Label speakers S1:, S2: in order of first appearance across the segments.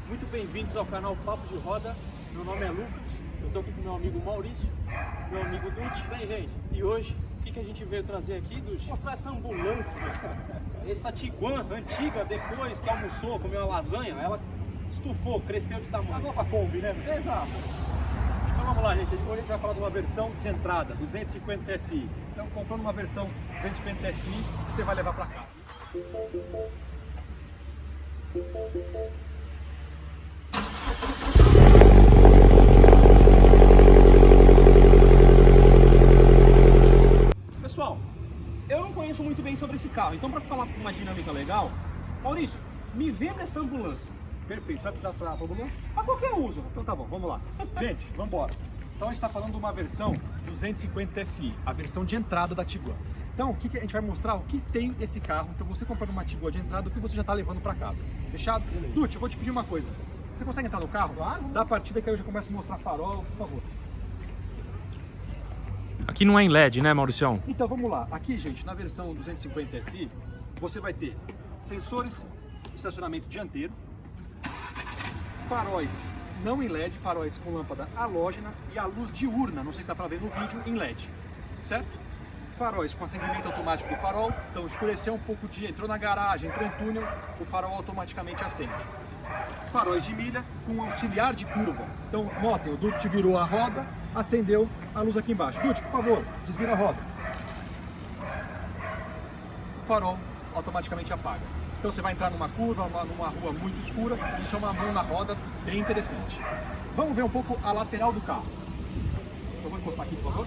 S1: Muito bem-vindos ao canal Papo de Roda. Meu nome é Lucas, eu estou aqui com meu amigo Maurício, meu amigo Dutti. Vem, gente. E hoje, o que a gente veio trazer aqui, Dutti? Mostrar essa ambulância, essa Tiguan antiga, depois que almoçou, comeu uma lasanha, ela estufou, cresceu de tamanho.
S2: A nova Kombi, né?
S1: Exato.
S2: Então vamos lá, gente. Hoje a gente vai falar de uma versão de entrada, 250 TSI. Então, comprando uma versão 250 TSI, você vai levar para casa.
S1: Pessoal, eu não conheço muito bem sobre esse carro, então para ficar uma dinâmica legal, Maurício, me venda essa ambulância.
S2: Perfeito. Você vai precisar para ambulância?
S1: Para qualquer uso.
S2: Então tá bom, vamos lá. Gente, vamos embora. Então a gente está falando de uma versão 250 TSI, a versão de entrada da Tiguan. Então, o que a gente vai mostrar? O que tem esse carro. Então, você comprando uma Tiguan de entrada, o que você já está levando para casa. Fechado? Dutti, eu vou te pedir uma coisa. Você consegue entrar no carro?
S1: Claro.
S2: Dá a partida que aí eu já começo a mostrar farol, por favor.
S3: Aqui não é em LED, né, Mauricião?
S2: Então, vamos lá. Aqui, gente, na versão 250 TSI, você vai ter sensores de estacionamento dianteiro, faróis não em LED, faróis com lâmpada halógena e a luz diurna, não sei se dá para ver no vídeo, em LED, certo? Faróis com acendimento automático do farol, então escureceu um pouco o dia, entrou na garagem, entrou em túnel, o farol automaticamente acende. Faróis de milha com auxiliar de curva, então notem, o Dutti virou a roda, acendeu a luz aqui embaixo. Dutti, por favor, desvira a roda. O farol automaticamente apaga. Então você vai entrar numa curva, numa rua muito escura, isso é uma mão na roda bem interessante. Vamos ver um pouco a lateral do carro. Eu vou encostar aqui, por favor.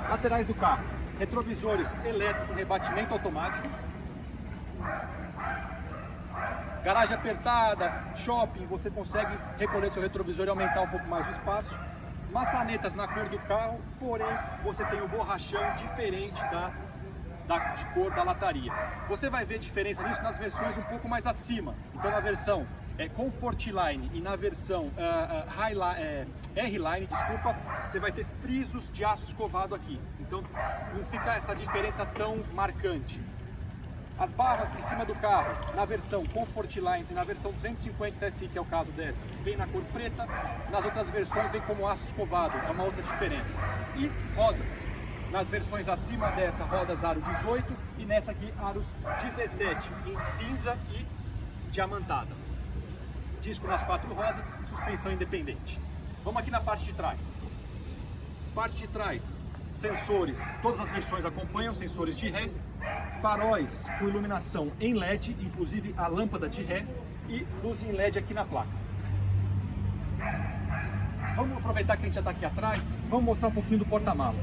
S2: Laterais do carro, retrovisores elétrico, rebatimento automático. Garagem apertada, shopping, você consegue recolher seu retrovisor e aumentar um pouco mais o espaço. Maçanetas na cor do carro, porém você tem o borrachão diferente de cor da lataria. Você vai ver diferença nisso nas versões um pouco mais acima. Então na versão Comfortline e na versão R-Line, desculpa, você vai ter frisos de aço escovado aqui. Então não fica essa diferença tão marcante. As barras em cima do carro, na versão Comfortline e na versão 250 TSI, que é o caso dessa, vem na cor preta. Nas outras versões vem como aço escovado, é uma outra diferença. E rodas. Nas versões acima dessa, rodas aro 18 e nessa aqui, aros 17, em cinza e diamantada. Disco nas 4 rodas e suspensão independente. Vamos aqui na parte de trás. Parte de trás, sensores, todas as versões acompanham sensores de ré, faróis com iluminação em LED, inclusive a lâmpada de ré e luz em LED aqui na placa. Vamos aproveitar que a gente já está aqui atrás, vamos mostrar um pouquinho do porta-mala.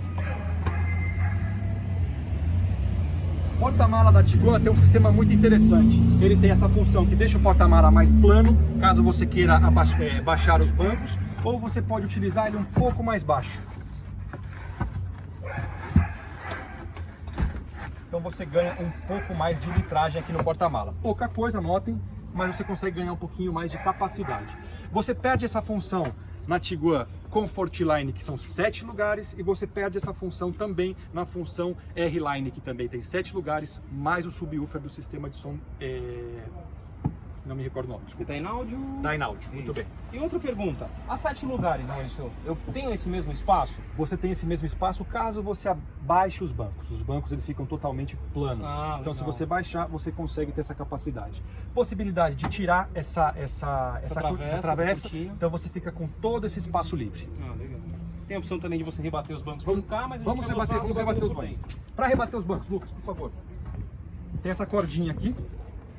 S2: O porta-mala da Tiguan tem um sistema muito interessante. Ele tem essa função que deixa o porta-mala mais plano, caso você queira baixar os bancos, ou você pode utilizar ele um pouco mais baixo. Então você ganha um pouco mais de litragem aqui no porta-mala. Pouca coisa, notem, mas você consegue ganhar um pouquinho mais de capacidade. Você perde essa função na Tiguan Comfortline, que são 7 lugares, e você perde essa função também na função R-Line, que também tem 7 lugares, mais o subwoofer do sistema de som, não me recordo o nome, desculpa.
S1: Dynaaudio.
S2: Dynaaudio, muito bem.
S1: E outra pergunta, há 7 lugares, Maurício, eu tenho esse mesmo espaço?
S2: Você tem esse mesmo espaço caso você abaixe os bancos. Os bancos eles ficam totalmente planos. Então se você baixar, você consegue ter essa capacidade. Possibilidade de tirar essa travessa, então você fica com todo esse espaço livre.
S1: Ah, legal. Tem a opção também de você rebater os bancos por cá, mas
S2: vamos rebater os bancos. Para rebater os bancos, Lucas, por favor. Tem essa cordinha aqui,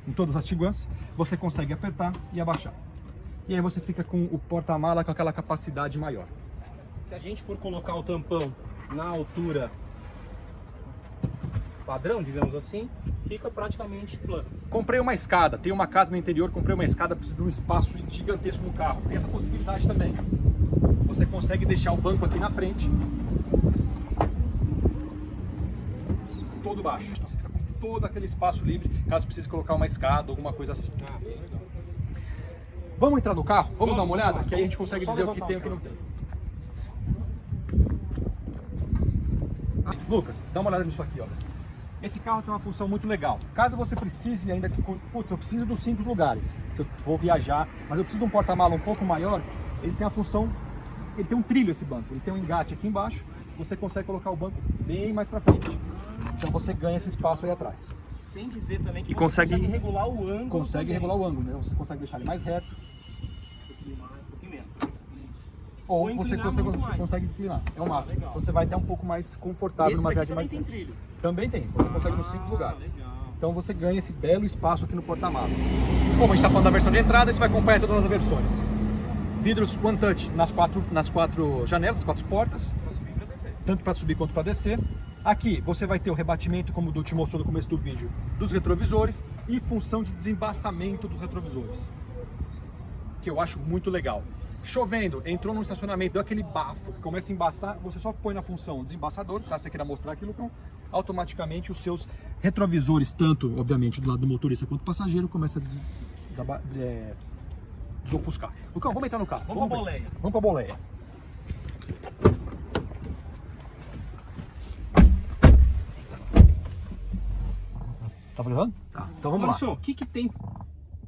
S2: em todas as Tiguans, você consegue apertar e abaixar. E aí você fica com o porta-mala com aquela capacidade maior.
S1: Se a gente for colocar o tampão na altura padrão, digamos assim, fica praticamente plano.
S2: Comprei uma escada, tenho uma casa no interior, comprei uma escada, preciso de um espaço gigantesco no carro. Tem essa possibilidade também. Você consegue deixar o banco aqui na frente, todo baixo. Então você fica com todo aquele espaço livre, caso precise colocar uma escada, alguma coisa assim.
S1: Ah, bem legal.
S2: Vamos entrar no carro? Vamos dar uma olhada? Que aí a gente consegue dizer o que tem e o que não tem. Lucas, dá uma olhada nisso aqui, ó. Esse carro tem uma função muito legal. Caso você precise ainda que, putz, eu preciso dos 5 lugares, que eu vou viajar, mas eu preciso de um porta-mala um pouco maior, ele tem a função, ele tem um trilho esse banco, ele tem um engate aqui embaixo, você consegue colocar o banco bem mais para frente. Então você ganha esse espaço aí atrás.
S1: Sem dizer também que
S3: E
S1: você
S3: consegue
S1: regular o ângulo.
S2: Consegue
S1: também.
S2: regular o ângulo, né? Você consegue deixar ele mais reto,
S1: Um pouquinho mais, um pouquinho menos.
S2: ou
S1: Ou
S2: você
S1: inclinar
S2: consegue,
S1: muito mais.
S2: consegue inclinar. É o máximo.
S1: legal.
S2: Você vai até um pouco mais confortável
S1: Esse
S2: numa
S1: daqui
S2: viagem
S1: também
S2: mais
S1: tem
S2: tempo.
S1: trilho.
S2: Também tem, você consegue nos 5 lugares.
S1: Legal.
S2: Então você ganha esse belo espaço aqui no porta-malas. Como a gente está falando da versão de entrada, você vai acompanhar todas as versões. Vidros One Touch nas quatro janelas, nas 4 portas,
S1: Pra subir e pra descer.
S2: tanto para subir quanto para descer. Aqui você vai ter o rebatimento, como o Du te mostrou no começo do vídeo, dos retrovisores e função de desembaçamento dos retrovisores, que eu acho muito legal. Chovendo, entrou no estacionamento, deu aquele bafo, que começa a embaçar, você só põe na função desembaçador, caso você queira mostrar aquilo, então automaticamente os seus retrovisores, tanto obviamente do lado do motorista quanto do passageiro, começa a desofuscar. Lucão, vamos entrar no carro.
S1: Vamos pra
S2: ver.
S1: boleia.
S2: Vamos pra boleia. Tá gravando?
S1: Tá.
S2: Então vamos lá.
S1: Maurício, o que que tem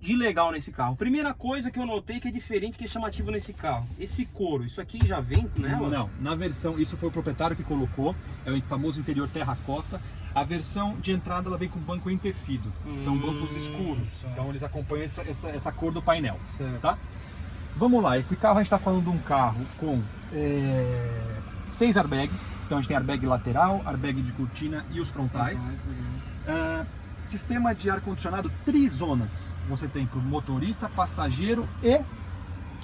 S1: de legal nesse carro? Primeira coisa que eu notei que é diferente, que é chamativo nesse carro. Esse couro, isso aqui já vem nela?
S2: Não, na versão, isso foi o proprietário que colocou, é o famoso interior terracota. A versão de entrada ela vem com banco em tecido, são bancos escuros, então eles acompanham essa cor do painel,
S1: Certo.
S2: tá? Vamos lá, esse carro a gente está falando de um carro com 6 airbags, então a gente tem airbag lateral, airbag de cortina e os frontais. Sistema de ar-condicionado trizonas, você tem para o motorista, passageiro e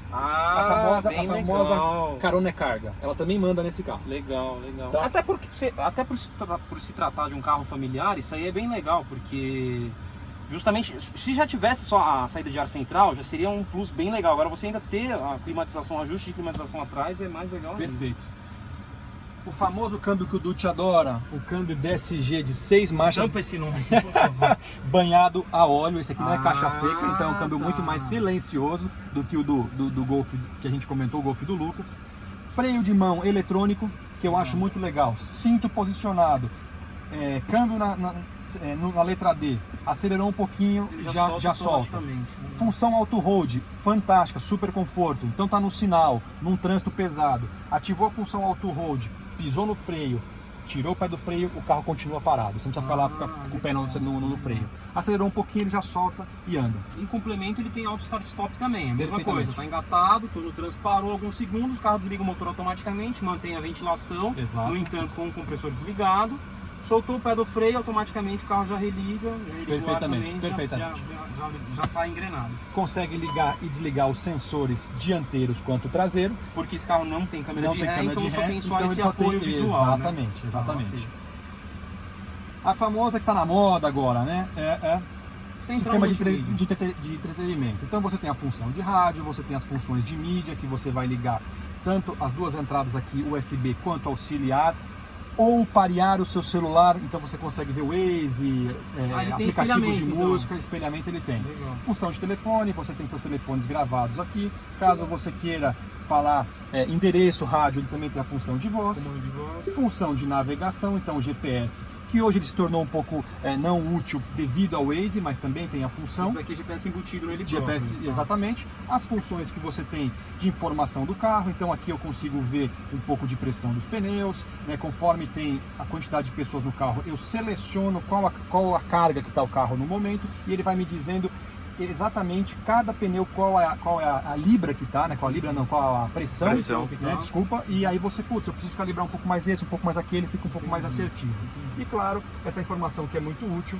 S2: a famosa
S1: legal.
S2: carona é carga, ela também manda nesse carro.
S1: Legal, legal.
S2: Tá.
S1: Até por se tratar de um carro familiar, isso aí é bem legal, porque justamente, se já tivesse só a saída de ar central, já seria um plus bem legal. Agora você ainda ter a climatização, ajuste de climatização atrás é mais legal ainda.
S2: Perfeito. O famoso câmbio que o Dutti adora, o câmbio DSG de 6 marchas,
S1: Tampa esse nome, por favor.
S2: banhado a óleo. Esse aqui não é caixa seca, então é um câmbio
S1: tá.
S2: muito mais silencioso do que o do Golf que a gente comentou, o Golf do Lucas. Freio de mão eletrônico, que eu acho muito legal. Cinto posicionado. Câmbio na letra D, acelerou um pouquinho,
S1: Ele
S2: já solta.
S1: automaticamente.
S2: Função auto-hold, fantástica, super conforto. Então tá no sinal, num trânsito pesado, ativou a função auto-hold, pisou no freio, tirou o pé do freio, o carro continua parado. Você não precisa ficar lá com o pé no freio. Acelerou um pouquinho, ele já solta e anda.
S1: Em complemento, ele tem auto start-stop também, a mesma
S2: Perfeitamente.
S1: coisa. Está engatado, no trânsito parou alguns segundos, o carro desliga o motor automaticamente, mantém a ventilação,
S2: Exato.
S1: no entanto com o compressor desligado. Soltou o pé do freio, automaticamente o carro já religa,
S2: Perfeitamente, perfeitamente.
S1: Já sai engrenado.
S2: Consegue ligar e desligar os sensores dianteiros quanto traseiro.
S1: Porque esse carro não tem câmera
S2: Não
S1: de
S2: tem
S1: ré,
S2: câmera
S1: então
S2: de
S1: só
S2: ré,
S1: tem só
S2: então
S1: esse
S2: ele só
S1: apoio
S2: tem-
S1: visual.
S2: Exatamente,
S1: né?
S2: exatamente.
S1: Ok.
S2: A famosa que está na moda agora, né?
S1: Sem
S2: Sistema de
S1: multimídia.
S2: entretenimento. Então você tem a função de rádio, você tem as funções de mídia, que você vai ligar tanto as duas entradas aqui, USB, quanto auxiliar, ou parear o seu celular, então você consegue ver o Waze,
S1: Ele tem
S2: aplicativos de
S1: espelhamento, então.
S2: música, espelhamento ele tem.
S1: Legal.
S2: Função de telefone, você tem seus telefones gravados aqui, caso você queira falar endereço, rádio, ele também tem a função de voz.
S1: Comando de voz.
S2: Função de navegação, então o GPS, que hoje ele se tornou um pouco não útil devido ao Waze, mas também tem a função.
S1: Esse daqui é GPS embutido nele
S2: GPS,
S1: próprio, tá?
S2: exatamente. As funções que você tem de informação do carro, então aqui eu consigo ver um pouco de pressão dos pneus, né? Conforme tem a quantidade de pessoas no carro, eu seleciono qual a carga que está o carro no momento e ele vai me dizendo exatamente cada pneu qual é a libra que está, né? Qual a libra não, qual a pressão,
S3: Pressão.
S2: né? Desculpa, e aí você, putz, eu preciso calibrar um pouco mais esse, um pouco mais aquele, fica um pouco mais assertivo. E claro, essa informação que é muito útil,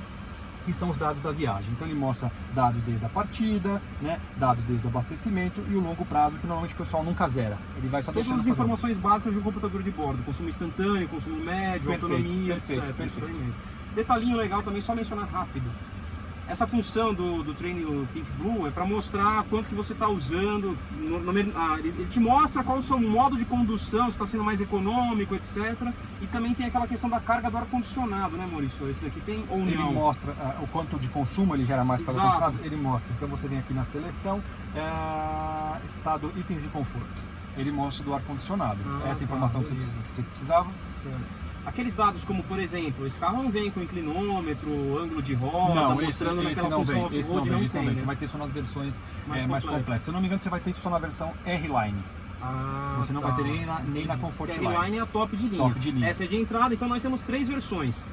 S2: que são os dados da viagem. Então ele mostra dados desde a partida, né? Dados desde o abastecimento e o longo prazo, que normalmente o pessoal nunca zera. Ele vai só
S1: Todas
S2: deixando
S1: as
S2: fazer.
S1: informações básicas de um computador de bordo, consumo instantâneo, consumo médio,
S2: Perfeito,
S1: autonomia,
S2: perfeito,
S1: etc.
S2: perfeito.
S1: Isso daí mesmo. Detalhinho legal também, só mencionar rápido. Essa função do Training Think Blue é para mostrar quanto que você está usando, ele te mostra qual é o seu modo de condução, se está sendo mais econômico, etc. E também tem aquela questão da carga do ar-condicionado, né, Maurício? Esse aqui tem ou
S2: Ele
S1: não?
S2: mostra o quanto de consumo ele gera mais para o
S1: Exato.
S2: ar-condicionado, ele mostra. Então você vem aqui na seleção, estado itens de conforto. Ele mostra do ar-condicionado.
S1: Ah,
S2: Essa informação
S1: tá,
S2: que
S1: beleza.
S2: você precisava.
S1: Certo.
S4: aqueles dados como, por exemplo, esse carro não vem com inclinômetro, ângulo de roda,
S2: Não,
S4: mostrando
S2: esse
S4: naquela
S2: não
S4: função
S2: vem, esse não
S4: off-road,
S2: vem,
S4: não
S2: esse não
S4: tem,
S2: vem.
S4: né?
S2: Você vai ter só nas versões
S4: Mais
S2: mais
S4: completas.
S2: completas. Se eu não me engano, você vai ter isso só na versão R-Line.
S4: Ah,
S2: Você não
S4: tá.
S2: vai ter nem na Comfort
S4: Que
S2: Line.
S4: a R-Line é a top de linha.
S2: Top de linha.
S4: Essa é de entrada, então nós temos 3 versões.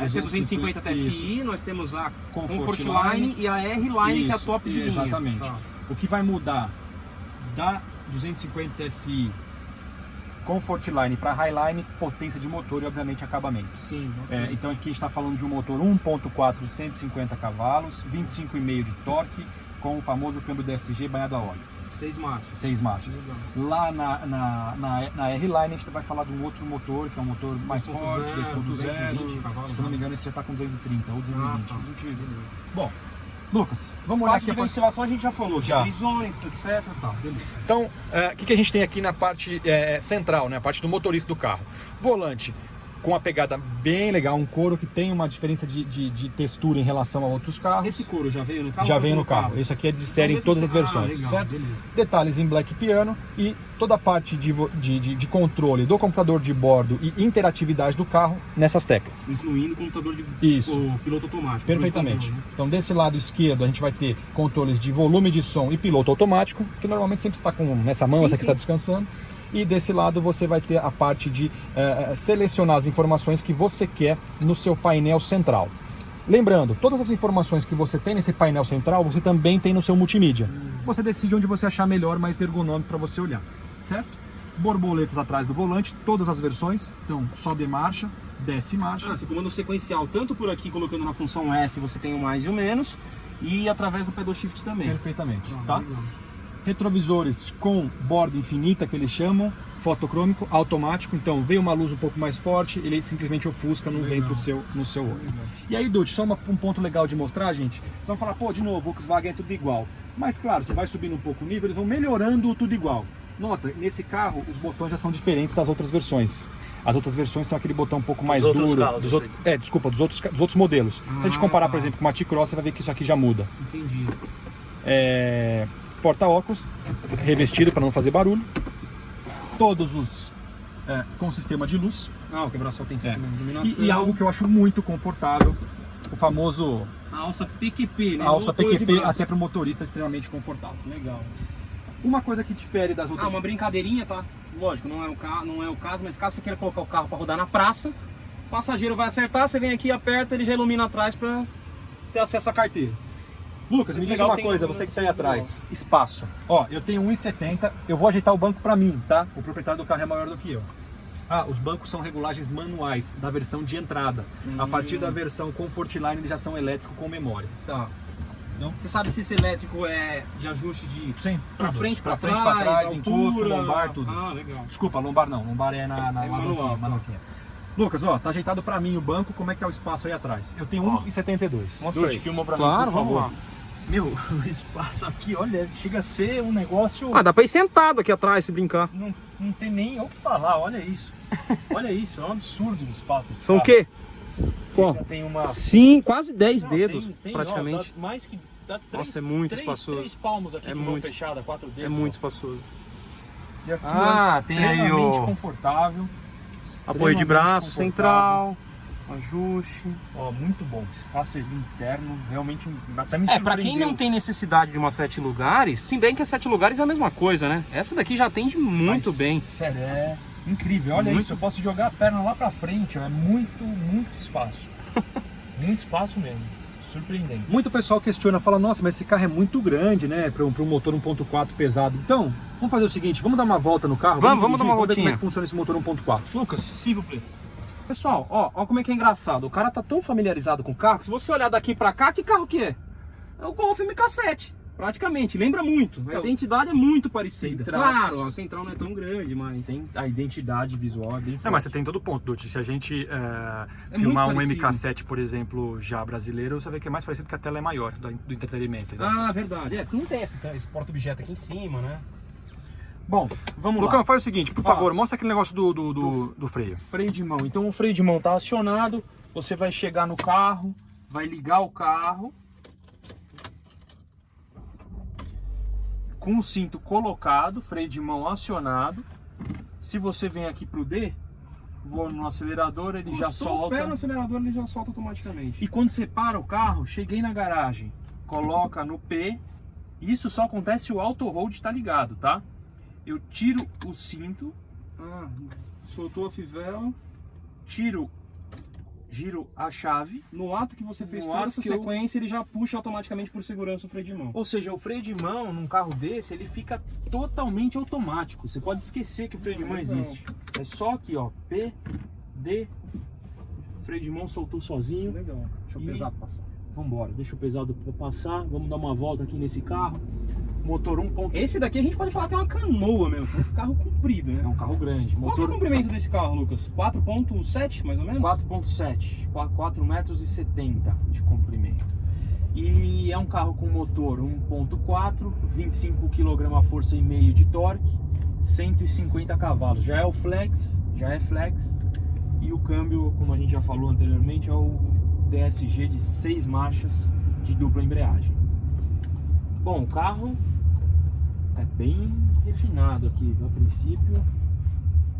S4: Essa é 250 TSI, nós temos a Comfort Line e a R-Line, que é a top de linha.
S2: Exatamente.
S4: Tá.
S2: O que vai mudar da 250 TSI Comfort Line para Highline, potência de motor e obviamente acabamento.
S4: Sim.
S2: Então aqui a gente está falando de um motor 1.4 de 150 cavalos, 25,5 de torque, com o famoso câmbio DSG banhado a óleo.
S4: 6 marchas.
S2: 6 marchas.
S4: Legal.
S2: Lá na R-Line a gente vai falar de um outro motor, que é um motor mais
S4: 2.0,
S2: forte, 2.0.
S4: 220 cavalos,
S2: Se eu não me engano, esse já está com 230 ou 220.
S4: tá.
S2: Bom, Lucas, vamos olhar
S4: Parte
S2: aqui
S4: de
S2: a
S4: ventilação a gente já falou,
S2: Já.
S4: isômetro, etc. Tá, beleza.
S2: Então, o que a gente tem aqui na parte central, né? A parte do motorista do carro. Volante com uma pegada bem legal, um couro que tem uma diferença de textura em relação a outros carros.
S4: Esse couro já veio no carro?
S2: Já
S4: ou
S2: veio
S4: foi
S2: no carro. Esse aqui é de série em
S4: mesmo
S2: todas as
S4: assim-
S2: versões,
S4: legal,
S2: certo?
S4: beleza.
S2: Detalhes em black piano e toda a parte de controle do computador de bordo e interatividade do carro nessas teclas.
S4: Incluindo o computador de
S2: Isso.
S4: o piloto automático.
S2: Perfeitamente.
S4: Controle, né?
S2: Então, desse lado esquerdo, a gente vai ter controles de volume de som e piloto automático, que normalmente sempre está com nessa mão,
S4: Sim,
S2: essa que
S4: sim.
S2: está descansando. E desse lado você vai ter a parte de selecionar as informações que você quer no seu painel central. Lembrando, todas as informações que você tem nesse painel central, você também tem no seu multimídia. Você decide onde você achar melhor, mais ergonômico para você olhar, certo? Borboletas atrás do volante, todas as versões. Então, sobe marcha, desce marcha.
S4: Você comanda o sequencial, tanto por aqui colocando na função S, você tem o mais e o menos, e através do pedal shift também.
S2: Perfeitamente, tá?
S4: Legal.
S2: Retrovisores com borda infinita, que eles chamam, fotocrômico, automático. Então, veio uma luz um pouco mais forte, ele simplesmente ofusca, não vem no seu olho. E aí, Dutti, só um ponto legal de mostrar, gente. Vocês vão falar, pô, de novo, Volkswagen é tudo igual. Mas, claro, você vai subindo um pouco o nível, eles vão melhorando o tudo igual. Nota, nesse carro, os botões já são diferentes das outras versões. As outras versões são aquele botão um pouco mais
S3: outros
S2: duro.
S3: carros,
S2: Dos outros modelos. Se a gente comparar, por exemplo, com uma T-Cross, você vai ver que isso aqui já muda.
S4: Entendi.
S2: Porta-óculos revestido para não fazer barulho, todos os com sistema de luz
S4: O quebra-sol tem sistema de iluminação.
S2: e algo que eu acho muito confortável, o famoso
S4: A alça PQP, né?
S2: alça
S4: Apoio de
S2: PQP,
S4: braço.
S2: até para o motorista extremamente confortável.
S4: Legal.
S2: Uma coisa que difere das outras...
S4: Uma brincadeirinha, tá? Lógico, não é o caso, mas caso você queira colocar o carro para rodar na praça, o passageiro vai acertar, você vem aqui, aperta, ele já ilumina atrás para ter acesso à carteira.
S2: Lucas, me diz
S4: Legal,
S2: uma
S4: tem
S2: coisa,
S4: um
S2: você que está aí atrás,
S4: legal.
S2: espaço. Ó, eu tenho 1,70, eu vou ajeitar o banco para mim, tá? O proprietário do carro é maior do que eu. Os bancos são regulagens manuais da versão de entrada. A partir da versão Comfort Line eles já são elétrico com memória.
S4: Tá.
S2: Não?
S4: Você sabe se esse elétrico é de ajuste de
S2: Sim,
S4: pra
S2: tudo.
S4: frente, pra
S2: frente,
S4: trás,
S2: pra trás,
S4: altura?
S2: encosto, lombar, tudo.
S4: Legal.
S2: Desculpa, lombar não, lombar é na
S4: manual,
S2: manuquinha. Lucas, ó, tá ajeitado pra mim o banco, como é que tá o espaço aí atrás? Eu tenho 1,72.
S4: Mostra aí.
S1: Filma pra
S4: Claro,
S1: mim, por
S4: vamos
S1: favor.
S4: lá.
S1: Meu, o espaço aqui, olha, chega a ser um negócio...
S4: Dá pra ir sentado aqui atrás se brincar.
S1: Não tem nem o que falar, olha isso. Olha isso, é um absurdo o espaço desse
S4: São o
S1: carro.
S4: quê? Qual?
S1: Tem uma...
S4: Sim, quase 10
S1: Não,
S4: dedos,
S1: tem,
S4: praticamente.
S1: Ó, dá mais que... Dá três,
S4: Nossa, é muito espaçoso.
S1: 3 palmos aqui
S4: É
S1: de mão
S4: muito.
S1: fechada, 4 dedos.
S4: É muito
S1: ó.
S4: espaçoso.
S1: E aqui,
S4: Ah,
S1: ó,
S4: tem aí
S1: extremamente
S4: o-
S1: confortável.
S4: Apoio de
S1: extremamente
S4: braço,
S1: confortável.
S4: central, ajuste.
S1: Ó, muito bom. Espaço interno, realmente até me
S4: Pra quem não tem necessidade de uma 7 lugares, se bem que a 7 lugares é a mesma coisa, né? Essa daqui já atende muito bem.
S1: Sério, é incrível. Olha
S4: Muito.
S1: isso, eu posso jogar a perna lá pra frente, ó. É muito espaço. Muito espaço mesmo. Surpreendente.
S2: Muito pessoal questiona, fala, nossa, mas esse carro é muito grande, né, para um motor 1.4 pesado. Então, vamos fazer o seguinte, vamos dar uma volta no carro?
S4: Vamos
S2: dirigir,
S4: dar uma
S2: ver como é
S4: voltinha.
S2: que funciona esse motor 1.4.
S1: Lucas, s'il vous plaît.
S4: Pessoal, ó como é que é engraçado. O cara tá tão familiarizado com o carro que se você olhar daqui pra cá, que carro que é? É o Golf MK7. Praticamente, lembra muito. A identidade é muito parecida.
S1: Tem traços.
S4: Claro, a central não é tão grande, mas...
S1: Tem a identidade visual bem forte.
S3: Mas você tem todo ponto, Dutti. Se a gente
S4: É
S3: filmar
S4: muito
S3: um
S4: parecido.
S3: MK7, por exemplo, já brasileiro, você vê que é mais parecido porque a tela é maior do entretenimento. Né?
S4: Verdade.
S1: Não tem esse porta-objeto aqui em cima, né?
S2: Bom,
S1: Vamos
S2: Lucão,
S1: lá.
S2: faz o seguinte, por favor, mostra aquele negócio do freio.
S1: Freio de mão. Então o freio de mão tá acionado, você vai chegar no carro, vai ligar o carro. Com o cinto colocado, freio de mão acionado. Se você vem aqui pro D,
S4: vou no acelerador, ele já solta. O pé no acelerador, ele já solta automaticamente. E quando você para o carro, cheguei na garagem, coloca no P. Isso só acontece se o auto hold tá ligado, tá? Eu tiro o cinto, soltou a fivela, giro a chave. No ato que você fez toda essa sequência, ele já puxa automaticamente por segurança o freio de mão. Ou seja, o freio de mão num carro desse, ele fica totalmente automático. Você pode esquecer que o freio de mão existe. É só aqui, ó, P, D, freio de mão soltou sozinho. Legal. Deixa o pesado passar. Vamos embora, deixa o pesado passar. Vamos dar uma volta aqui nesse carro. Motor 1.0. Esse daqui a gente pode falar que é uma canoa mesmo. É um carro comprido, né? É um carro grande. Qual que é o comprimento desse carro, Lucas? 4.7 mais ou menos? 4.7, 4,70 metros de comprimento. E é um carro com motor 1.4, 25 kgfm e meio de torque, 150 cavalos. Já é flex. E o câmbio, como a gente já falou anteriormente, é o DSG de 6 marchas de dupla embreagem. Bom, o carro é bem refinado aqui a princípio.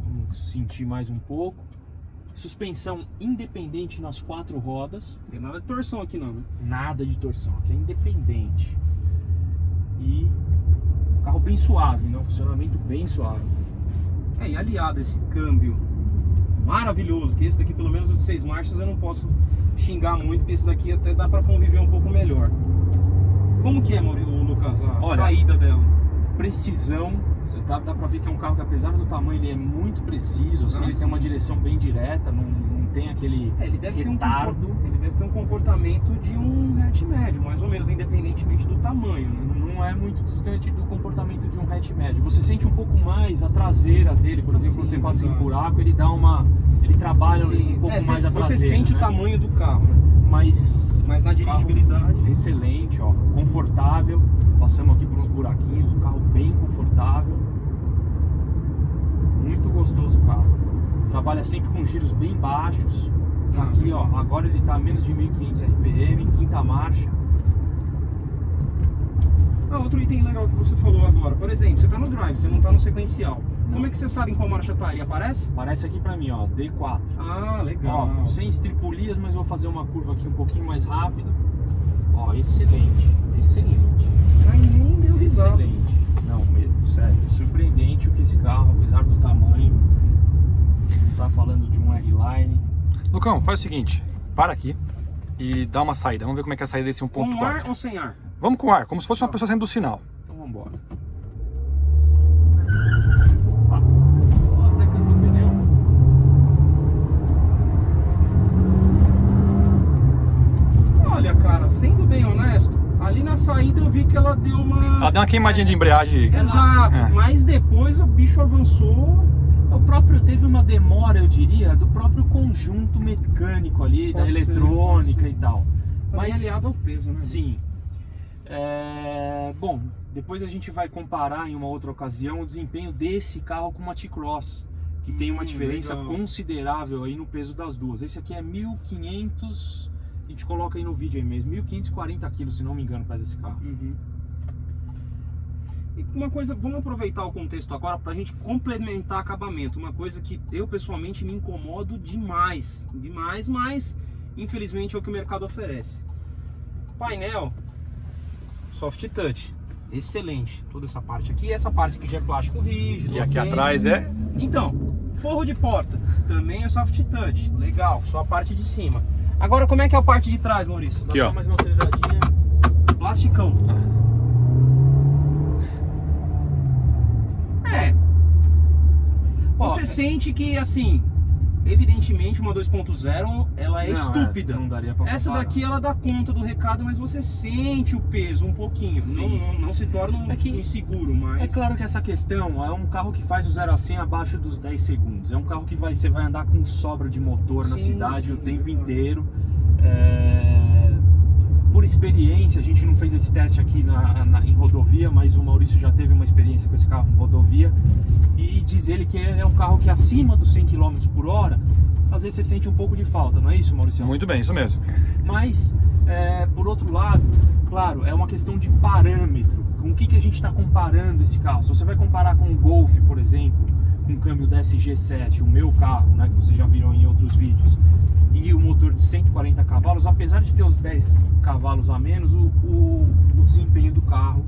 S4: Vamos sentir mais um pouco. Suspensão independente nas 4 rodas. Não tem nada de torção aqui não, né? Nada de torção, aqui é independente. E carro bem suave, né? Um funcionamento bem suave. E aliado a esse câmbio maravilhoso, que esse daqui pelo menos o de 6 marchas eu não posso xingar muito, porque esse daqui até dá para conviver um pouco melhor. Como que é, Lucas, a saída dela? Precisão. Dá pra ver que é um carro que, apesar do tamanho, ele é muito preciso, assim, ele tem uma direção bem direta, não tem aquele ele deve retardo. Ele deve ter um comportamento de um hatch médio, mais ou menos, independentemente do tamanho, né? Não é muito distante do comportamento de um hatch médio. Você sente um pouco mais a traseira dele, por exemplo, quando você passa em buraco, ele dá uma... ele trabalha um pouco mais a traseira. Você sente, né, o tamanho do carro, né? Mas na dirigibilidade... excelente, ó, confortável. Passamos aqui por uns buraquinhos, um carro bem confortável. Muito gostoso o carro. Trabalha sempre com giros bem baixos. Aqui, ó, agora ele está a menos de 1.500 RPM, quinta marcha. Outro item legal que você falou agora, por exemplo, você está no drive, você não está no sequencial. Como é que você sabe em qual marcha está? Ele aparece? Aparece aqui pra mim, ó, D4. Legal. Ó, sem estripulias, mas vou fazer uma curva aqui um pouquinho mais rápido. Ó, excelente. Nem deu risada. Excelente. Não, mesmo, sério, surpreendente o que esse carro, apesar do tamanho, não tá falando de um R-Line.
S3: Lucão, faz o seguinte, para aqui e dá uma saída. Vamos ver como é que é a saída desse 1.4.
S4: Com ar ou sem ar?
S3: Vamos com ar, como se fosse uma pessoa saindo do sinal.
S4: Então vamos embora.
S1: Até cantei o pneu.
S4: Olha, cara, sendo bem honesto, ali na saída eu vi que ela deu uma...
S3: ela deu uma queimadinha de embreagem.
S4: Exato, mas depois o bicho avançou.
S1: O próprio teve uma demora, eu diria, do próprio conjunto mecânico ali, da eletrônica e tal.
S4: Mas aliado ao peso, né?
S1: Sim. Bom, depois a gente vai comparar em uma outra ocasião o desempenho desse carro com uma T-Cross, que tem uma diferença considerável aí no peso das duas. Esse aqui é 1.500, a gente coloca aí no vídeo aí mesmo, 1.540 kg, se não me engano, pesa esse carro.
S4: E uma coisa, vamos aproveitar o contexto agora para a gente complementar acabamento. Uma coisa que eu pessoalmente me incomodo demais, mas infelizmente é o que o mercado oferece. Painel soft touch, excelente. Toda essa parte aqui, essa parte aqui já é plástico rígido.
S3: E aqui atrás é?
S4: Então, forro de porta também é soft touch, legal, só a parte de cima. Agora como é que é a parte de trás, Maurício?
S3: Aqui,
S1: dá só mais uma aceleradinha.
S4: Plasticão. Você sente que, assim, evidentemente uma 2.0 ela é estúpida.
S1: Não daria pra
S4: essa
S1: comparar.
S4: daqui ela dá conta do recado, mas você sente o peso um pouquinho. Não se torna inseguro, mas...
S1: É claro que essa questão é um carro que faz o 0 a 100 abaixo dos 10 segundos. É um carro que você vai andar com sobra de motor na cidade o tempo inteiro. Por experiência, a gente não fez esse teste aqui em rodovia, mas o Maurício já teve uma experiência com esse carro em rodovia. E diz ele que é um carro que acima dos 100 km por hora, às vezes você sente um pouco de falta, não é isso, Maurício?
S3: Muito bem, isso mesmo.
S1: Mas, por outro lado, claro, é uma questão de parâmetro. Com o que a gente está comparando esse carro? Se você vai comparar com um Golf, por exemplo,
S4: com câmbio da SG7, o meu carro, né, que vocês já viram em outros vídeos, e o motor de 140 cavalos, apesar de ter os 10 cavalos a menos, o desempenho do carro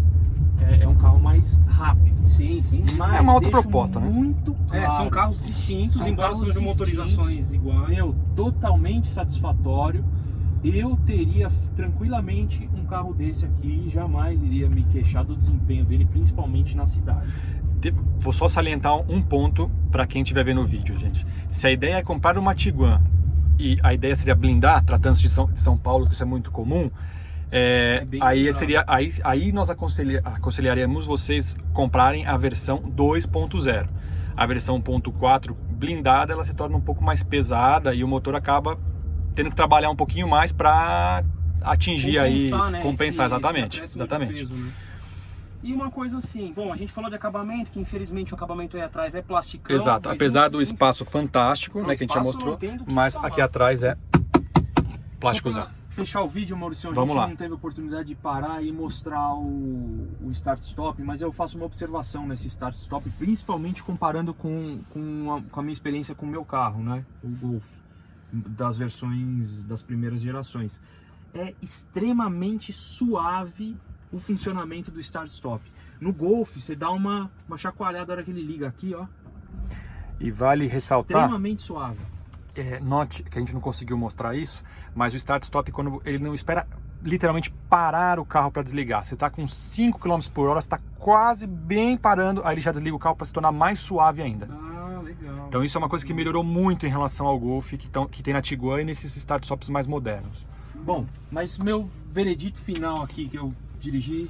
S4: é um carro mais rápido.
S1: Sim, sim.
S3: É uma outra proposta, né?
S4: Muito claro.
S1: São carros distintos,
S4: São
S1: embora
S4: carros
S1: sejam motorizações iguais.
S4: Meu, totalmente satisfatório. Eu teria tranquilamente um carro desse aqui e jamais iria me queixar do desempenho dele, principalmente na cidade.
S3: Vou só salientar um ponto para quem estiver vendo o vídeo, gente. Se a ideia é comprar uma Tiguan e a ideia seria blindar, tratando-se de São Paulo, que isso é muito comum, aí nós aconselharíamos vocês comprarem a versão 2.0. A versão 1.4 blindada, ela se torna um pouco mais pesada e o motor acaba tendo que trabalhar um pouquinho mais para atingir compensar, exatamente.
S4: Peso, né? E uma coisa assim, bom, a gente falou de acabamento, que infelizmente o acabamento aí atrás é plasticão.
S3: Exato, apesar do espaço fantástico, né, que a gente já mostrou, mas aqui atrás é plásticozão.
S4: Fechar o vídeo, Maurício, a gente não teve oportunidade de parar e mostrar o start-stop, mas eu faço uma observação nesse start-stop, principalmente comparando com a minha experiência com o meu carro, né, o Golf, das versões das primeiras gerações. É extremamente suave o funcionamento do start-stop. No Golf, você dá uma chacoalhada na hora que ele liga aqui, ó.
S3: E vale ressaltar...
S4: Extremamente suave.
S3: Note que a gente não conseguiu mostrar isso, mas o start-stop, quando ele não espera literalmente parar o carro para desligar. Você está com 5 km por hora, você está quase bem parando, aí ele já desliga o carro para se tornar mais suave ainda.
S4: Ah, legal.
S3: Então isso é uma coisa que melhorou muito em relação ao Golf, que tem na Tiguan e nesses start-stops mais modernos.
S4: Bom, mas meu veredito final aqui que eu dirigi